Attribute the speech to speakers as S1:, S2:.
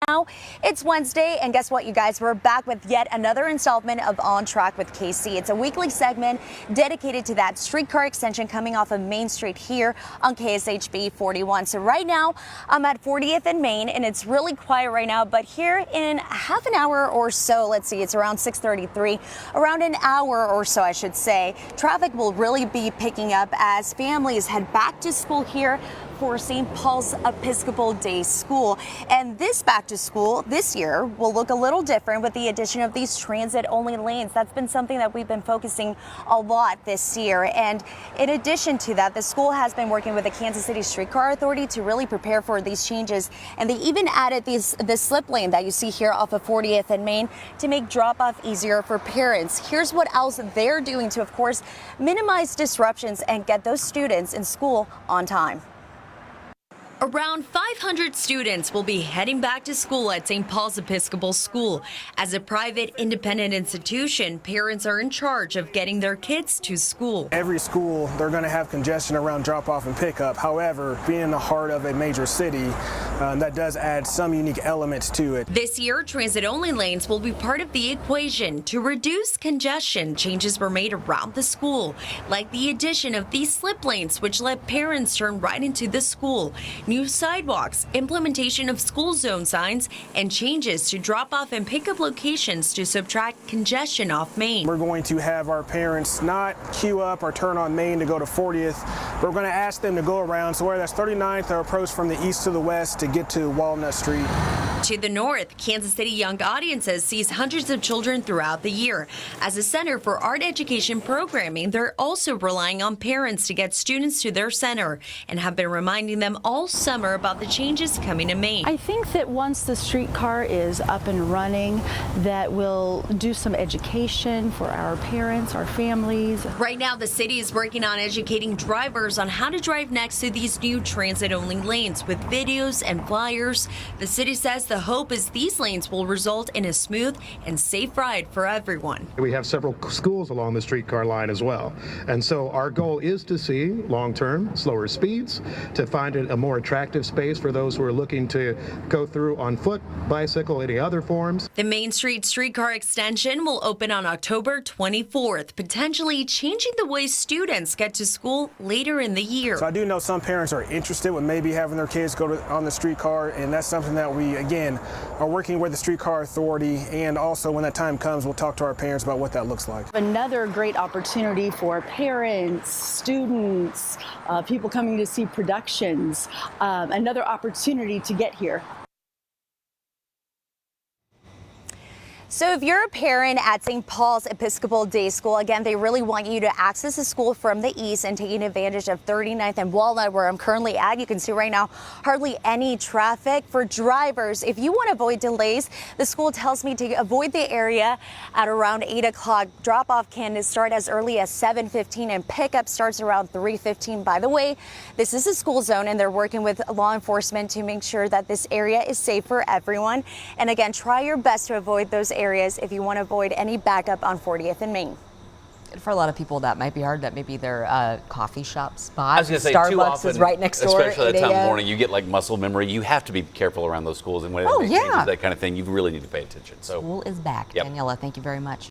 S1: Now, it's Wednesday, and guess what, you guys? We're back with yet another installment of On Track with KC. It's a weekly segment dedicated to that streetcar extension coming off of Main Street here on KSHB 41. So right now, I'm at 40th and Main, and it's really quiet right now, but here in half an hour or so, let's see, it's around 6:33, around an hour or so, I should say, traffic will really be picking up as families head back to school here for St. Paul's Episcopal Day School. And this back to school this year will look a little different with the addition of these transit only lanes. That's been something that we've been focusing a lot this year. And in addition to that, the school has been working with the Kansas City Streetcar Authority to really prepare for these changes. And they even added this slip lane that you see here off of 40th and Main to make drop off easier for parents. Here's what else they're doing to, of course, minimize disruptions and get those students in school on time. Around 500 students will be heading back to school at St. Paul's Episcopal School. As a private, independent institution, parents are in charge of getting their kids to school.
S2: Every school, they're going to have congestion around drop-off and pickup. However, being in the heart of a major city, that does add some unique elements to it.
S1: This year, transit-only lanes will be part of the equation. To reduce congestion, changes were made around the school, like the addition of these slip lanes, which let parents turn right into the school. New sidewalks, implementation of school zone signs, and changes to drop-off and pickup locations to subtract congestion off Main.
S2: We're going to have our parents not queue up or turn on Main to go to 40th. We're going to ask them to go around, so where that's 39th or approach from the east to the west to get to Walnut Street.
S1: To the north, Kansas City Young Audiences sees hundreds of children throughout the year. As a center for art education programming, they're also relying on parents to get students to their center and have been reminding them all summer about the changes coming to Main.
S3: I think that once the streetcar is up and running, that we'll do some education for our parents, our families.
S1: Right now, the city is working on educating drivers on how to drive next to these new transit-only lanes with videos and flyers. The city says the hope is these lanes will result in a smooth and safe ride for everyone.
S4: We have several schools along the streetcar line as well. And so our goal is to see long-term slower speeds, to find a more attractive space for those who are looking to go through on foot, bicycle, any other forms.
S1: The Main Street streetcar extension will open on October 24th, potentially changing the way students get to school later in the year.
S2: So I do know some parents are interested with maybe having their kids go on the streetcar, and that's something that we, again, are working with the Streetcar Authority, and also when that time comes, we'll talk to our parents about what that looks like.
S3: Another great opportunity for parents, students, people coming to see productions, another opportunity to get here.
S1: So if you're a parent at St. Paul's Episcopal Day School, again, they really want you to access the school from the east and taking advantage of 39th and Walnut, where I'm currently at. You can see right now hardly any traffic. For drivers, if you want to avoid delays, the school tells me to avoid the area at around 8 o'clock. Drop-off can start as early as 7:15 and pickup starts around 3:15. By the way, this is a school zone, and they're working with law enforcement to make sure that this area is safe for everyone. And again, try your best to avoid those areas if you want to avoid any backup on 40th and Main.
S5: For a lot of people, that might be hard. That may be their coffee shop spot.
S6: I was going to say,
S5: Starbucks
S6: too often,
S5: is right next door.
S6: especially at that time of morning, you get like muscle memory. You have to be careful around those schools, and when it changes, that kind of thing, you really need to pay attention. So
S5: School is back.
S6: Yep.
S5: Daniela, thank you very much.